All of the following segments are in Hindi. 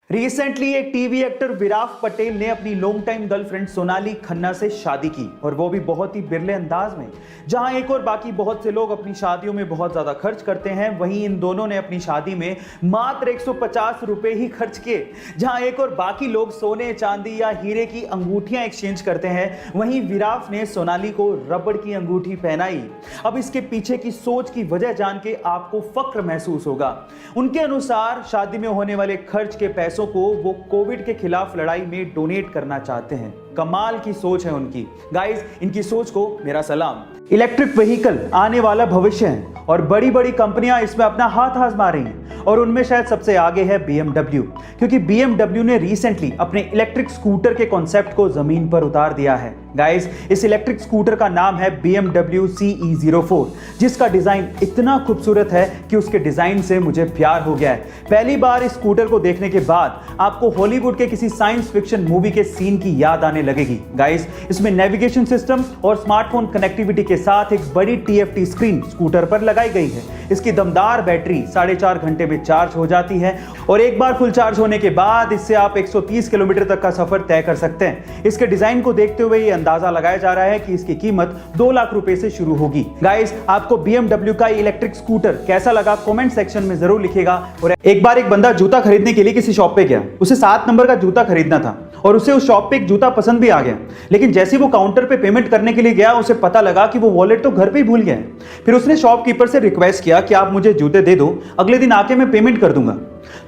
रिसेंटली एक टीवी एक्टर विराट पटेल ने अपनी long time girlfriend Sonali Khanna से शादी की और वो भी बहुत ही बिरले अंदाज में। जहां एक और बाकी बहुत से लोग अपनी शादियों में बहुत ज्यादा खर्च करते हैं, वहीं इन दोनों ने अपनी शादी में मात्र 150 रुपए ही खर्च किए। जहां एक और बाकी लोग सोने चांदी या हीरे की अंगूठियां एक्सचेंज करते हैं, वहीं विराट ने सोनाली को रबड़ की अंगूठी पहनाई। अब इसके पीछे की सोच की वजह जान के आपको फक्र महसूस होगा। उनके अनुसार शादी में होने वाले खर्च के पैसों को वो कोविड के खिलाफ लड़ाई में डोनेट करना चाहते हैं। कमाल की सोच है उनकी। गाइस, इनकी सोच को मेरा सलाम। इलेक्ट्रिक व्हीकल आने वाला भविष्य है और बड़ी बड़ी कंपनियां इसमें अपना हाथ आजमा रही हैं और उनमें शायद सबसे आगे है BMW, क्योंकि BMW ने रिसेंटली अपने इलेक्ट्रिक स्कूटर के कॉन्सेप्ट को जमीन पर उतार दिया है। गाइस, इस इलेक्ट्रिक स्कूटर का नाम है BMW CE04, जिसका डिजाइन इतना खूबसूरत है कि उसके डिजाइन से मुझे प्यार हो गया है। पहली बार इस स्कूटर को देखने के बाद आपको हॉलीवुड के किसी साइंस फिक्शन मूवी के सीन की याद आने लगेगी। गाइस, इसमें नेविगेशन सिस्टम और स्मार्टफोन कनेक्टिविटी के साथ एक बड़ी TFT स्क्रीन स्कूटर पर लगाई गई है। इसकी दमदार बैटरी 4.5 घंटे में चार्ज हो जाती है और एक बार फुल चार्ज होने के बाद इससे आप 130 किलोमीटर तक का सफर तय कर सकते हैं। इसके डिजाइन को देखते हुए ये अंदाजा लगाया जा रहा है कि इसकी कीमत 2 लाख रुपए से शुरू होगी। गाइस, आपको BMW का इलेक्ट्रिक स्कूटर कैसा लगा कमेंट सेक्शन में जरूर लिखिएगा। और एक बार एक बंदा जूता खरीदने के लिए किसी शॉप पे गया। उसे 7 नंबर का जूता खरीदना था और उसे उस शॉप पे एक जूता पसंद भी आ गया, लेकिन जैसे वो काउंटर पे पेमेंट करने के लिए गया, उसे पता लगा कि वो वॉलेट तो घर पे ही भूल गया है। फिर उसने शॉपकीपर से रिक्वेस्ट किया कि आप मुझे जूते दे दो, अगले दिन आके मैं पेमेंट कर दूंगा।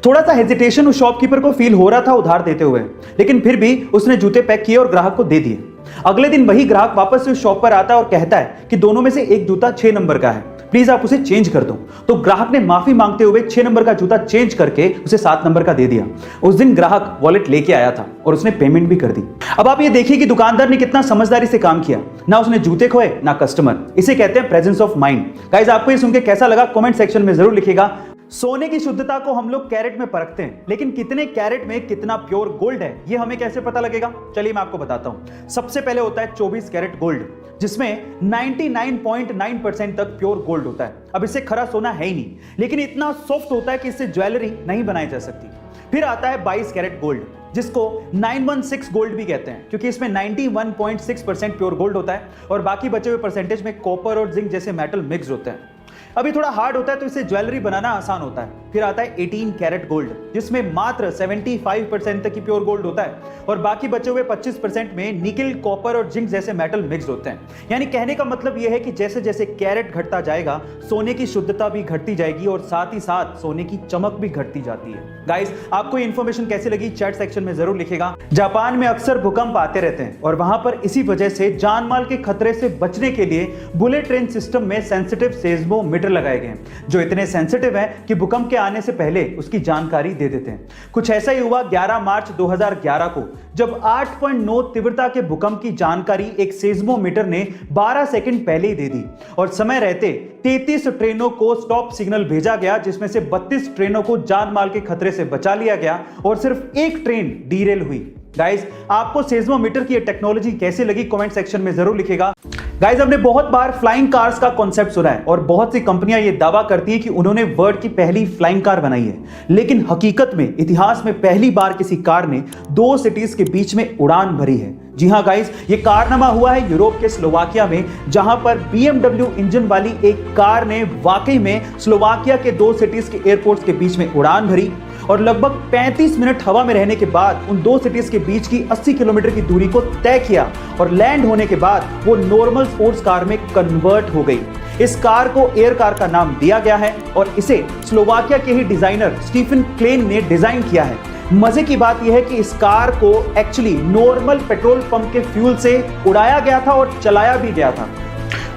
थोड़ा सा हेजिटेशन उस शॉपकीपर को फील हो रहा था उधार देते हुए, लेकिन फिर भी उसने जूते पैक किए और ग्राहक को दे दिए। अगले दिन वही ग्राहक वापस से उस शॉप पर आता है और कहता है कि दोनों में से एक जूता 6 नंबर का है, प्लीज आप उसे चेंज कर दो। तो ग्राहक ने माफी मांगते हुए 6 नंबर का जूता चेंज करके उसे 7 नंबर का दे दिया। उस दिन ग्राहक वॉलेट लेके आया था और उसने पेमेंट भी कर दी। अब आप ये देखिए कि दुकानदार ने कितना समझदारी से काम किया, ना उसने जूते खोए ना कस्टमर। इसे कहते हैं प्रेजेंस ऑफ माइंड। गाइस, आपको ये सुन के कैसा लगा कमेंट सेक्शन में जरूर लिखिएगा। सोने की शुद्धता को हम लोग कैरेट में परखते हैं, लेकिन कितने कैरेट में कितना प्योर गोल्ड है ये हमें कैसे पता लगेगा? चलिए मैं आपको बताता हूं। सबसे पहले होता है 24 कैरेट गोल्ड, जिसमें 99.9% तक प्योर गोल्ड होता है। अब इससे खरा सोना है ही नहीं, लेकिन इतना सॉफ्ट होता है कि इससे ज्वेलरी नहीं बनाई जा सकती। फिर आता है 22 कैरेट गोल्ड, जिसको 916 गोल्ड भी कहते हैं, क्योंकि इसमें 91.6% प्योर गोल्ड होता है और बाकी बचे हुए परसेंटेज में कॉपर और जिंक जैसे मेटल मिक्स होते हैं। अभी थोड़ा हार्ड होता है तो इसे ज्वेलरी बनाना आसान होता है। फिर आता है 18 कैरेट गोल्ड, जिसमें मात्र 75% तक की प्योर गोल्ड होता है और बाकी बचे हुए 25% में निकल, कॉपर और जिंक जैसे मेटल मिक्स होते हैं। यानी कहने का मतलब यह है कि जैसे जैसे कैरेट घटता जाएगा, सोने की शुद्धता भी घटती जाएगी और साथ ही साथ सोने की चमक भी घटती जाती है। गाइस, आपको ये इंफॉर्मेशन कैसी लगी चैट सेक्शन में जरूर लिखिएगा। जापान में अक्सर भूकंप आते रहते हैं और वहां पर इसी वजह से जान माल के खतरे से बचने के लिए बुलेट ट्रेन सिस्टम में सेंसिटिव सेस्मोमीटर लगाए गए हैं, जो इतने सेंसिटिव हैं कि भूकंप के आने से पहले उसकी जानकारी दे देते हैं। कुछ ऐसा ही हुआ 11 मार्च 2011 को, जब 8.9 तीव्रता के भूकंप की जानकारी एक सेस्मोमीटर ने 12 सेकंड पहले ही दे दी और समय रहते 33 ट्रेनों को स्टॉप सिग्नल भेजा गया, जिसमें से 32 ट्रेनों को जान माल के खतरे से बचा लिया गया और सिर्फ एक ट्रेन डीरेल हुई। गाइस, आपको सेस्मोमीटर की टेक्नोलॉजी कैसे लगी कमेंट सेक्शन में जरूर लिखिएगा। गाइस, हमने बहुत बार फ्लाइंग कार्स का कॉन्सेप्ट सुना है और बहुत सी कंपनियां ये दावा करती है कि उन्होंने वर्ल्ड की पहली फ्लाइंग कार बनाई है, लेकिन हकीकत में इतिहास में पहली बार किसी कार ने 2 सिटीज के बीच में उड़ान भरी है। जी हां गाइस, ये कारनामा हुआ है यूरोप के स्लोवाकिया में, जहां पर BMW इंजन वाली एक कार ने वाकई में स्लोवाकिया के 2 सिटीज के एयरपोर्ट्स के बीच में उड़ान भरी और लगभग 35 मिनट हवा में रहने के बाद उन 2 सिटीज के बीच की 80 किलोमीटर की दूरी को तय किया और लैंड होने के बाद वो नॉर्मल स्पोर्ट्स कार में कन्वर्ट हो गई। इस कार को एयर कार का नाम दिया गया है और इसे स्लोवाकिया के ही डिजाइनर स्टीफन क्लेन ने डिजाइन किया है। मजे की बात यह है कि इस कार को एक्चुअली नॉर्मल पेट्रोल पंप के फ्यूल से उड़ाया गया था और चलाया भी गया था।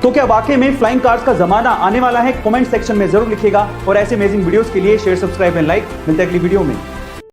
तो क्या वाकई में फ्लाइंग कार्स का जमाना आने वाला है? कमेंट सेक्शन में जरूर लिखिएगा और ऐसे अमेजिंग वीडियोस के लिए शेयर, सब्सक्राइब एंड लाइक। मिलते हैं अगली वीडियो में।